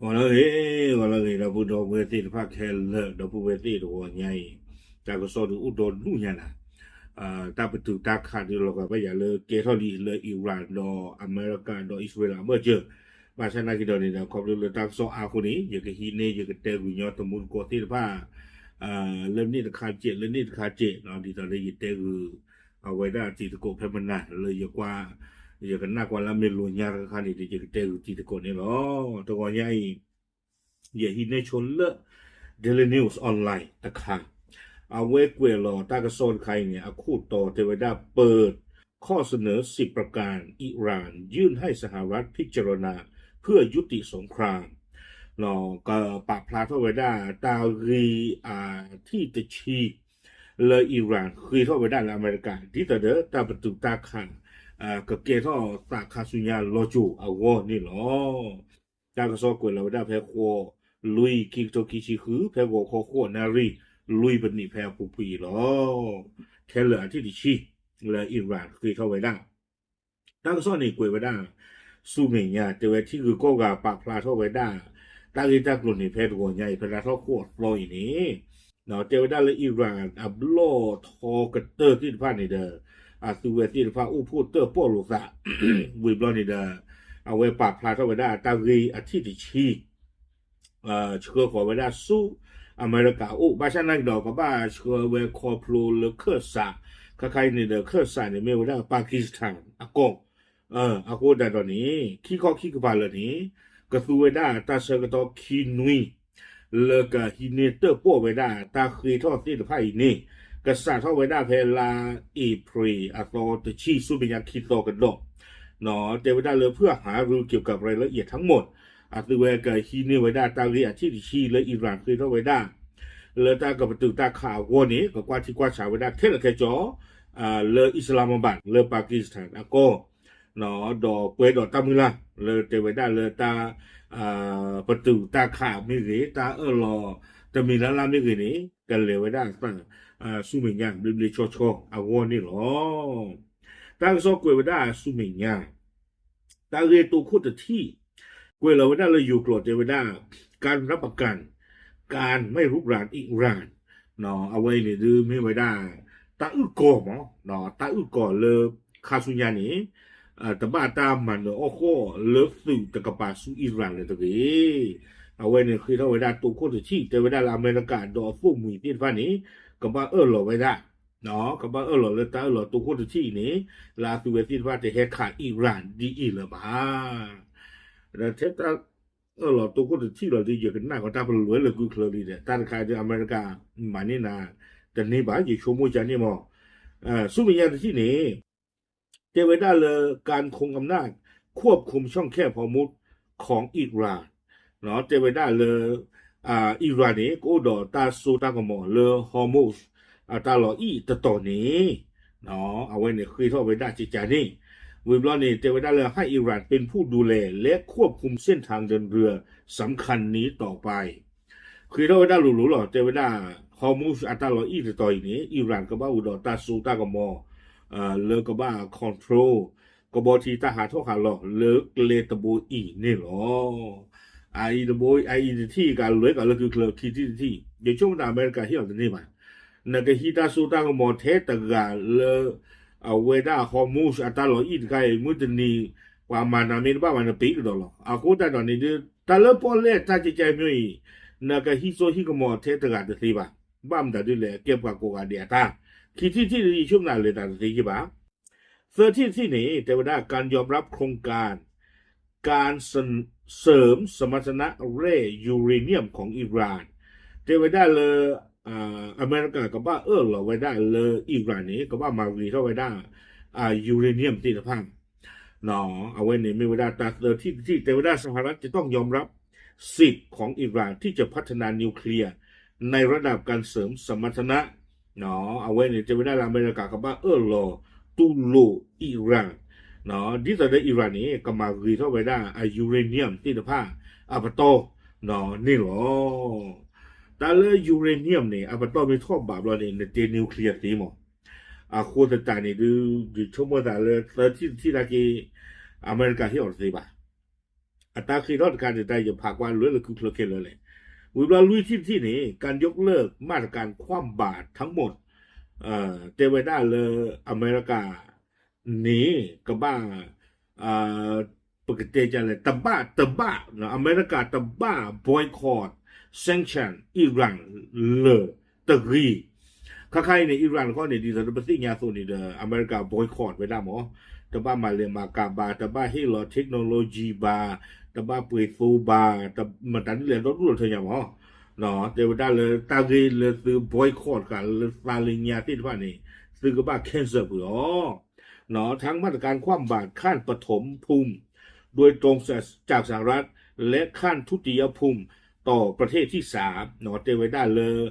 wala la budo weti pa khel do pu weti do nyai ta ko so du do nu nya na ta betu ta kha di lo ka ba ya le ke tho li le Iran do America do Israel ma je ba sa na ki do ni da ko le ta so a ko ni ye ke hi ne ye ke te gu nyo to mu ko ti pa le ni ta kha je le ni ta kha je no di to le ye te gu a we da ti ko phe ma na le ye kwa ye ka na kwa la me lo nya ka ni di ye ke te gu ti ko ni lo to ko nyai ye hi ne chon le Daily News Online ตะค่ะเอาเวกเวลอตากระโซนใครเนี่ยอาคูต่อเทวดาเปิดข้อเสนอ10ประการอิหร่านยื่นให้สหรัฐพิจารณาเพื่อยุติสงครามเนาะก็ปากพลาเทวดาตารีที่จะชีเลยอิหร่านคือเทวดาและอเมริกาที่แต่เด้อตาประตูตาขันก็เกท่อตาคาสุญญาโลจูอาวอนี่หรอตากระโซนกวยเราได้แพ้โคลุยคิกโตคิชิคือแพ้โคโคนารีลุยเป็นนี่แพ้ผู้ปีหรอแค่เหลือที่ดิชีเลยอิหร่านคือเข้าไว้ได้ตั้งซ่อนในกวยไว้ได้สู้เมียแต่ว่าที่คือก็กับปากพลาเข้าไว้ได้ตั้งที่ตั้งกลุ่มในแพ้ตัวใหญ่พลาเข้าโคตรลอยนี้เนาะแต่ว่าได้เลยอิหร่านอับโลทอกระเตอร์ที่ผ่านในเด้อตัวที่ผ่านอู้พูดเตอร์โปลุสะวิบลอนี่เด้อเอาไว้ปากพลาเข้าไว้ได้ตั้งที่อาทิตย์ดิชีเชื่อขอไว้ได้สู้อเมริกาบ้านฉันนั่งดอกกับบ้านเชื่อเวคอพลูเลเคอร์ซาใครนี่เดอเคอร์ซาเนี่ยไม่ว่าปากีสถานอากงอากงแต่ตอนนี้ขี้ข้อขี้กบาลเลยนี้ก็สู้ไว้ได้ตาเสือกตัวคีนุยเลกฮินเนเตอร์ป้ไว้ได้ตาคีทอดที่ไพ่นี่ก็สาทอไว้ได้เพลาอีพรีอัตโตตชีสุบิญญาคิโตกันดอกเนาะเจไว้ได้เลยเพื่อหารือเกี่ยวกับรายละเอียดทั้งหมดตัวเวกฮีนี่ไว้ได้ตาเรียที่ชีและอิหร่านคือเท่าไว้ได้เลยตากับประตูตาข่าววันนี้ก็กว่าที่กว่าชาวไว้ได้แค่ละแค่จอเลยอิสลามบัดเลยปากีสถานก็เนาะดอกเปดอกตามุลาเลยเตไว้ได้เลยตาประตูตาข่าวไม่หรือตารอจะมีแล้วล่ะไม่หรือนี้กันเลยไว้ได้ตั้งสู้เหมือนกันริมริชอชอวันนี้หรอตั้งโซ่กวยไว้ได้สู้เหมือนกันตาเรียตัวคู่แต่ที่กวยเราได้เราอยู่กรดเจวด้าการรับประกันการไม่รุกรานอิหร่านเนาะเอาไว้เนี่ยดูไม่ไว้ได้ตาอึกอมั้งเนาะตาอึกอเลยคาสุญญานี่แต่บ้าตามมันเนาะโอ้โหเลิฟสื่อตะกบาสุอิหร่านเลยตะกี้เอาไว้เนี่ยคือเราไว้ได้ตัวโคตรที่เจวด้าอเมริกาดอฟุ้งมีที่ฟ้านี้ก็บ้าเราไว้ได้เนาะก็บ้าเราเลยตาเราตัวโคตรที่นี้ลาตัวที่ฟ้าจะแหกขาดอิหร่านดีอีหรือบ้าแล้วเทตา老多或者去了的有个那个大不罗了够可里的，但是看这美国蛮呢那，แต่ในบ้านอยู่ชั่วโมงจันนี่มั้งสู้มีอย่างที่นี่เทวดาเลยการคงอำนาจควบคุมช่องแคบฮอร์มุดของอิหร่านเนาะเทวดาเลยอิหร่านนี่ก็ดอตาสูตากมอเลยฮอร์มุดตาลออีตะตอนี้เนาะเอาไว้เนี่ยคือท่อไปได้จิจานี่วิบลอนี่เทวดาเลยให้อิหร่านเป็นผู้ดูแลและควบคุมเส้นทางเดินเรือสำคัญนี้ต่อไปคือเทวดาหลุๆหรอเทวดาฮอร์มุสอัตลออีตะตอนี้อิหร่านก็บ้าอุดอตาสูตากมอเลก็บ้าคอนโทรลก็บอทีทหารทหารหรอเลเลตโบอีนี่หรอไอ้ตโบไอ้ที่การเลยก็เลยคือเคลคีที่เดี๋ยวช่วงอเมริกาที่เราจะนี่มา那个希达苏当个毛太得个了伟大好木是打了一个木的你话嘛那边把完了背着了过在那里的打了包来他就在没那个希说希个毛太得个的是吧把们的来给把国家的他ที่ในช่วงนั้นเลยแต่ที่กี่บ้าเสื้อที่นี่แต่ว่าการยอมรับโครงการการเสริมสมรรถนะแร่ยูเรเนียมของอิหร่านแต่ว่าเลยอเมริกาก็บ้าเราไว้ได้เลยอิหร่านนี้ก็บ้ามาวีเท่าไว้ได้ยูเรเนียมที่สะพังเนาะเอาไว้เนี่ยไม่ว่าแต่ที่แต่ว่าสหรัฐจะต้องยอมรับสิทธิ์ของอิหร่านที่จะพัฒนานิวเคลียร์ในระดับการเสริมสมรรถนะเนาะเอาไว้เนี่ยจะไม่ได้อเมริกาก็บ้าเราตุโลอิหร่านเนาะที่แต่อิหร่านนี้ก็มาวีเท่าไว้ได้ยูเรเนียมที่สะพังปะโตเนาะนี่หรอแต่เลยยูเรเนียมเนี่ยปะโตมีท่อบาปเราเนี่ยในนิวเคลียร์ที่มั้งโคตรตานี่ดูชั่วโมงแต่เลยที่ตะกี้อเมริกาที่ออกสิบ่ะ อัตราคีรอดการได้จะพากว่าเรือคือเพลเคเลยวิบลาลุยที่นี่การยกเลิกมาตรการคว่ำบาตรทั้งหมดเตเวด้าเลยอเมริกาหนีกับบ้าปกติจะเลยตะบ้านะอเมริกาตะบ้าบอยคอตแซงชั่นอิหร่านเลยตะกีข้าใครในอิหร่านก็ในดีสันเป็นสิ่งยาสูนี่เดออเมริกาบอยคอตไว้ได้หมอตะบ้ามาเลมากาบาตะบ้าฮิโลเทคโนโลยีบาตะบ้าปุยซูบาตะมันตันเรียนรถรุ่นเธออย่างหมอเนาะเดี๋ยวได้เลยตาเกเลยซื้อบอยคอตกันเลยซาลิญญาที่ว่านี่ซื้อกับบ้าแคนเซอร์เผื่อเนาะทั้งมาตรการคว่ำบาตรขั้นปฐมภูมิโดยตรงจากสหรัฐและขั้นทุติยภูมิต่อประเทศที่สามเนาะเตไว้ได้เลย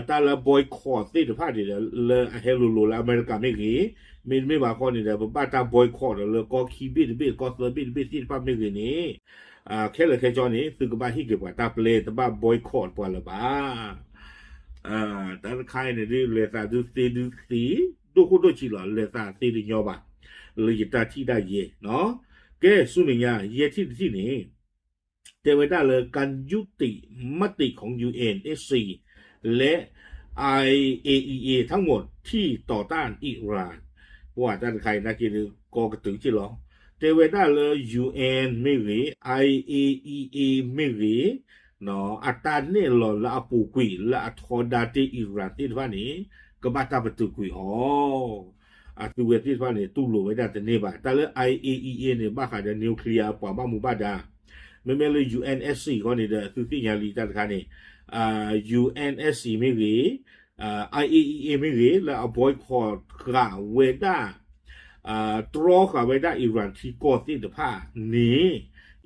ตาละบอยคอตที่ถือผ้าดีเลยเฮลูลูและอเมริกาไม่กี่ไม่มาคนนี่เลยบ้าตาบอยคอตเลยก็คีบิดก็เซอร์บิดที่ผ้าไม่กี่นี้แค่เลยแค่จอนี้ซื้อกับบ้าที่เก็บไว้ตาเปลตาบ้าบอยคอตปวดละบ้าแต่ใครเนี่ยเลยตาดูสีดูคนดูจีหล่อเลยตาตีดิยอบ้าเลยตาที่ได้เย่เนาะแกสุนิยาเย่ที่นี่เทวดาเลยการยุติมติของ UNSC และ IAEA ทั้งหมดที่ต่อต้านอิหร่านว่าด้านใครนะกินก็กระตึงจีหรอเทวดาเลย UN ไม่หรือ IAEA ไม่หรือเนาะอัตราเนี่ยหล่อละปูกุยละทอดาที่อิหร่านที่ว่านี้ก็บ้าตาประตูกุยตัวเวทีว่าเนี่ยตู้หลวงไว้ได้แต่เนี่ยบ้าแต่เลย IAEA เนี่ยบ้าขาดนิวเคลียร์กว่าบ้ามูบ้าดาไม่เลย UNSC ก็เนี่ยคือที่ยาลีจัดการเนี่ยUNSC ไม่หรือIAEA ไม่หรือแล้วเอาบอยคอตข่าวเวด้าตรอข่าวเวด้าอิหร่านที่ก่อที่เดือผ้านี้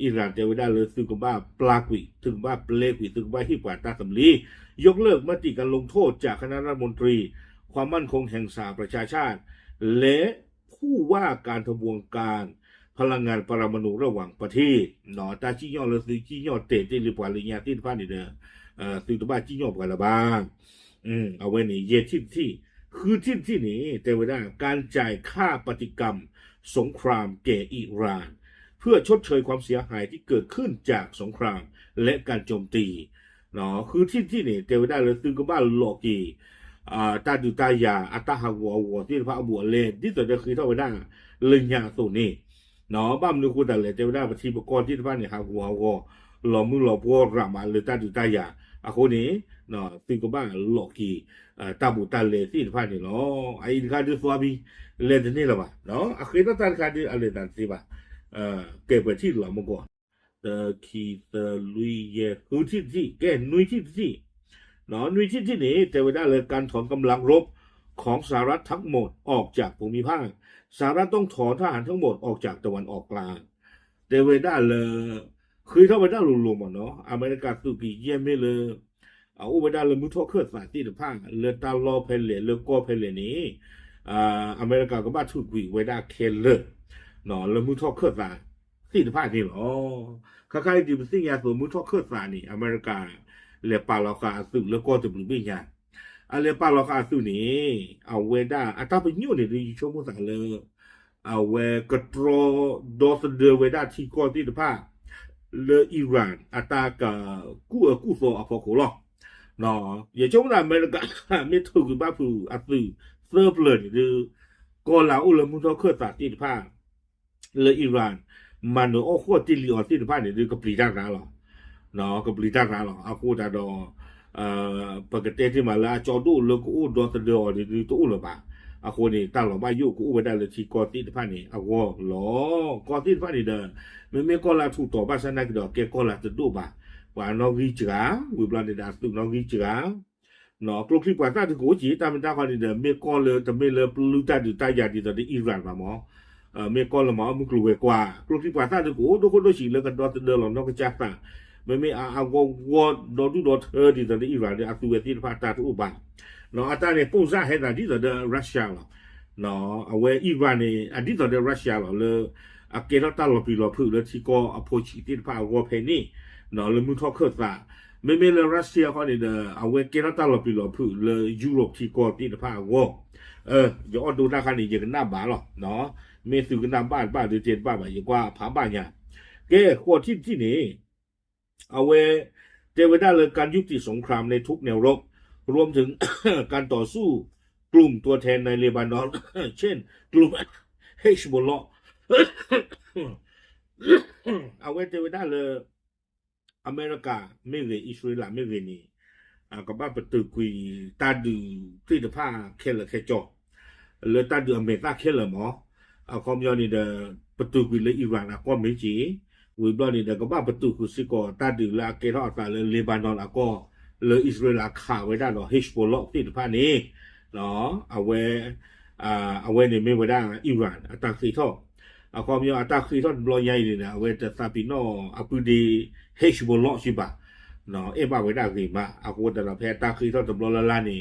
อิหร่านเทวดาเลยซึ่งก็บ้าปลากุยถึงบ้าเปลกุยถึงบ้าฮิปวาตาสำลียกเลิกมติการลงโทษจากคณะรัฐมนตรีความมั่นคงแห่งสหประชาชาติและผู้ว่าการทบวงการพลังงานปรมาณูระหว่างประเทศเนาะตาจี้ย่อเลยซื้อจี้ย่อเตะที่หรือปาลิญญาที่ฟ้านี่เด้อซื้อตัวบ้าจี้ย่อกันละบ้างเอาไว้นี่เย่ที่คือที่นี้แต่ว่าการจ่ายค่าปฏิกรรมสงครามแก่อิหร่านเพื่อชดเชยความเสียหายที่เกิดขึ้นจากสงครามและการโจมตีเนาะคือที่นี่แต่ว่าเลยซื้อกับบ้านโลกีตาดูตายาอัตาหาววที่พระบัวเลนที่ตัวจะคือเท่าไปได้เลยยาสูนี่เนาะบ้านนึกคุณแต่เลยจะได้ปฏิบัติกรที่พระเนี่ยหาววหล่อมือหล่อพวกรามาเลยตาดูตายาอะคนนี้เนาะซึ่งก็บ้านหลอกกีตาบุตาเลที่พระเนี่ยเนาะไอ้การดูสวาบีเลนนี่ละบ้าเนาะอะคือต้องการการดูอะไรต่างสิบ้าเก็บไว้ที่หลังมันก่อนคีลุยเย่คือที่แกนุยที่เนาะนุยที่นี่แต่ว่าได้เลยการถอนกำลังรบของสหรัฐทั้งหมดออกจากภูมิภาคสหรัฐต้องถอนทหารทั้งหมดออกจากตะวันออกกลางแต่ว่าได้เลยคือถ้าว่าได้รวมๆเนาะอเมริกาตุกีเยี่ยมไม่เลยเอาไปได้เลยมุทอเคลื่อนสายที่ภาคเลยตาลอเพลเลเลยก็เพลเลนี้อเมริกาก็บ้าทุกวีไว้ได้เคเลเนาะเลยมุทอเคลื่อนสายที่ภาคนี่หรอคล้ายๆดิบสิ่งยาตัวมุทอเคลื่อนสายนี่อเมริกาเลปาลอกาสุแล้วก็จะบลูบิญาเลปาลอกาสุนี่เอาเวด้าอัตราเป็นยูนี่ดิชมุสังเลยเอาเวกตรอดอสเดเวด้าที่ก่อนที่ภาคเลอิหร่านอัตรากับกู้โซอพอโคลเนาะอย่าชมนะอเมริกาไม่ถูกบ้าผู้อัตราเซิร์ฟเลยหรือก่อนหลังอุลมุทอเคลื่อนสายที่ภาคเลอิหร่านมันโอ้โหที่ลีออที่ภาคเนี่ยคือกับปรีด้าหรอเนาะก็บริจาคหรออากูจะดอปกติที่มาละจอดูเลิกอู้ดอสเดอหรือตู้หรือเปล่าอากูนี่ตั้งหลังบ้านอยู่กูไปได้เลยที่กอติดพันนี่อากูหรอกอติดพันนี่เด้อไม่ก็ละถูกต่อบ้านฉันนักดอกแกก็ละจะดูบ่าว่าน้องวิจาวิบลานี่ดาสุน้องวิจาเนาะกลุ่มที่ปาต้าที่กูจีตามเป็นตาคนนี่เด้อไม่ก็เลยแต่ไม่เลยรู้จักดูตายาดีตอนที่อิหร่านมาหมอไม่ก็ละหมอมึงกลัวกว่ากลุ่มที่ปาต้าที่กูทุกคนต้องฉีดเลยกันดอสเดอหรอนอกจากตาไม่เอาว่าโดนดูโดนเธอที่ตอนนี้อิหร่านเนี่ยอัตเวทีพาตาทุบบ้าเนาะอัตราเนี่ยปุ่งซ่าให้ตาที่ตอนเดรัสเซียหรอเนาะเอาไว้อิหร่านเนี่ยอันที่ตอนเดรัสเซียหรอเลยอาเกลตาลปีหลอพึ่งเลยที่ก็อโพชิที่พาวอเพนี่เนาะเลยมุทอเคอร์ซ่าไม่เลยรัสเซียเขาเนี่ยเอาไว้เกลตาลปีหลอพึ่งเลยยุโรปที่ก็ที่พาวออย่าดูหน้าคันนี้อย่างหน้าบ้านหรอเนาะไม่สื่อกันหน้าบ้านหรือเตียนบ้านแบบอย่างว่าผาบ้านเนี่ย แกข้อที่นี่เอาไว้เทวดาเลยการยุติสงครามในทุกแนวรบรวมถึง การต่อสู้กลุ่มตัวแทนในเลบานอน เช่นกลุ่ม เฮชบอลลอ เอาไว้เทวดาเลยอเมริกาไม่เวอิสราเอลไม่เวนี่ก็บ้าประตูกุยตาดูที่จะพาเคลเคจอเลยตาดูอเมริกาเคลหมอคอมยอนี่เดประตูกุยเลยอิหร่านก็ไม่จีวิบลอนี่เดก็บ้าประตูกุสิก็ตาดูละเกลอตาเลยเลบานอนก็เลยอิสราเอลข่าวไว้ได้หรอเฮชบอลล็อกที่จะพานี้เนาะเอาไว้ในไม่ไว้ได้อิหร่านตาคีท่อความยาวตาคีท่อบลอยใหญ่เลยนะเอาไว้จะซาปิโนอาปูดีเฮชบอลล็อกใช่ปะနော်အဲ့ပါဝေဒကိမှာအခုတရဖဲတာခီတော့တဘလလာနေ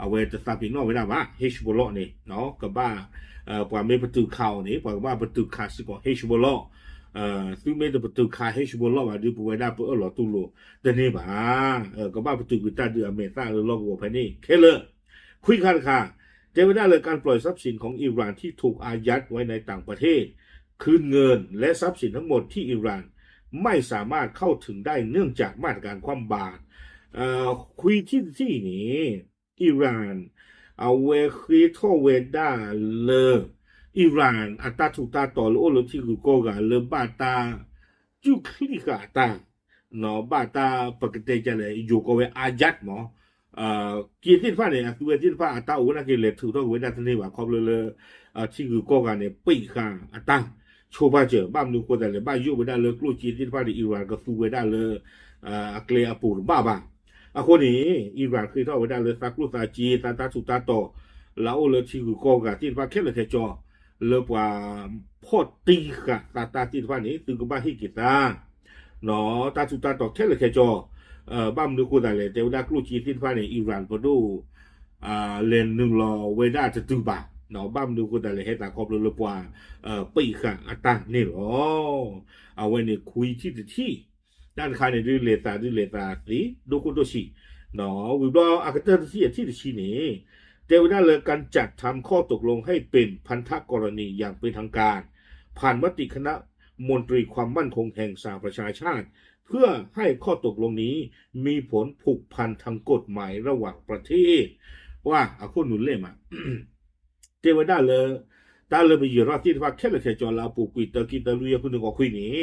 အဝဲတသပိနော်ဝေဒမှာ H ဘလော့နေနော်ကဘာပွာမေပတူခေါနေပွာဘာပတူခါစကို H ဘလော့သူမေတပတူခါ H ဘလော့မှာဒီပဝေဒပေါ်လောတူလို့တနေပါကဘာပတူကတတ်အမေတာလောကိုဖနေခဲလคุยกันค่ะเทวดาเลยการปล่อยทรัพย์สินของอิหร่านที่ถูกอายัดไว้ในต่างประเทศคืนเงินและทรัพย์สินทั้งหมดที่อิหร่านไม่สามารถเข้าถึงได้เนื่องจากมาตรการคว่ำบาตรคุยที่นี้อิหร่านเอาเวคุยท่อเวด้าเลอิหร่านอัตราถูกตาต่อโลโลที่กูโกกะเลบาตาจุคลิกาตาเนาะบาตาปกติจะเลยอยู่กับเวอายัดหมอกีที่ฟ้าเนี่ยคือที่ฟ้าอัตราอุณหภูมิเลยถือต้องเวด้าทันทีว่าครบเลยที่กูโกกะเนี่ยปีข้างอัตราချိုးပါကြဘာမလို့ကိုတယ်ဘာယူဝဒါလေကလူချီတိဖာဒီအီရန်ကသူဝဒါလေအကလေအပူဘာဘာအခုနေအီရန်ခေတော့ဝဒါလေစကလူစာချီတာတာသူတာတော့လာအိုလေချီကိုကောကတိဖာခဲလေခဲကျော်လေပွာဖော့တီခတာတာတိဖာနေသူကဘာဟိကတာနော်တာသူတာတော့ခဲလေခဲကျော်ဘာမလို့ကိုတယ်တေဝဒါကလူချီတိဖာနေအီရန်ဘဒိုเลนนึงรอเวด้าจะตูบาเนาะบ้ามดูก็แต่เลยให้ตาครอบเลยป่าปีค่ะอัตานี่หรอเอาไว้เนี่ยคุยที่ด้านข้างเนี่ยดูเลตาสิดูคนตัวชีเนาะวิบล้ออากาศที่ชีนี่เทวดาเลยการจัดทำข้อตกลงให้เป็นพันธกรณีอย่างเป็นทางการผ่านมติคณะมนตรีความมั่นคงแห่งสหประชาชาติเพื่อให้ข้อตกลงนี้มีผลผูกพันทางกฎหมายระหว่างประเทศว่าอาคนหนุนเล่มาเทวดาเลยตาเลยไปอยู่รอที่ว่าแค่เลยแค่จอลาปูกุยตะกิตะลุยคุณนึกว่าคุยนี่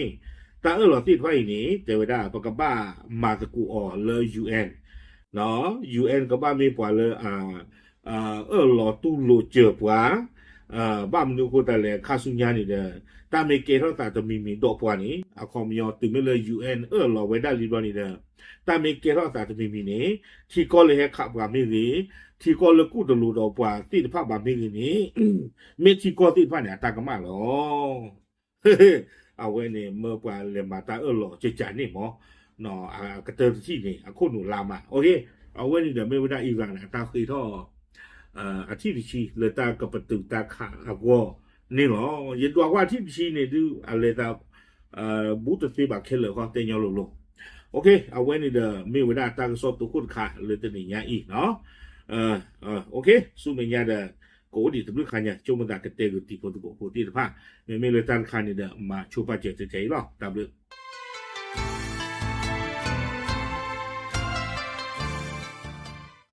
ตารอที่ว่าอีนี่เทวดาปกบ้ามาตะกูอ๋อเลยยูเอ็นเนาะยูเอ็นก็บ้ามีปว่าเลยรอตู้โลเจอปว่าบ้ามนุษย์แต่เลยข้าสุญญานี่เด้อตาเมเกเท่าตาจะมีดอกปว่านี่อาคอมยอตึงไม่เลยยูเอ็นรอไว้ได้รีบนี่เด้อตาเมเกเท่าตาจะมีนี่ที่ก็เลยให้ขับว่าไม่ดีที่ก็เลยกู้ตลูดอกปว่าที่ภาพแบบนี้นี่เมที่ก็ที่ภาพเนี่ยตากมาหรอเอาไว้เนี่ยเมื่อปว่าเรียนมาตารอจะจ่ายนี่หมอเนาะกระเตอร์ที่นี่คนหนุนลามาโอเคเอาไว้นี่เดี๋ยวไม่ได้อีกแล้วนะตาคือท่ออาทิตย์ชีเลยตากับประตูตาขาอักวนี่หรอยันตัวว่าอาทิตย์ชีเนี่ยดูอะไรตาบูตฟีบักเคลเลยก็เตียงลงโอเคเอาไว้นี่เดี๋ยวไม่ได้ตาก็สอบตัวคุณขาเลยตัวนี้ยาอีกเนาะโอเคสู้ไม่ยาเด้อโกดีตัวลูกขายจงมาดักเตะกุฏิพอตัวโกดีตัวผ้าไม่เลยตาขายนี่เด้อมาชูปาเจอเฉยๆหรอตามเลย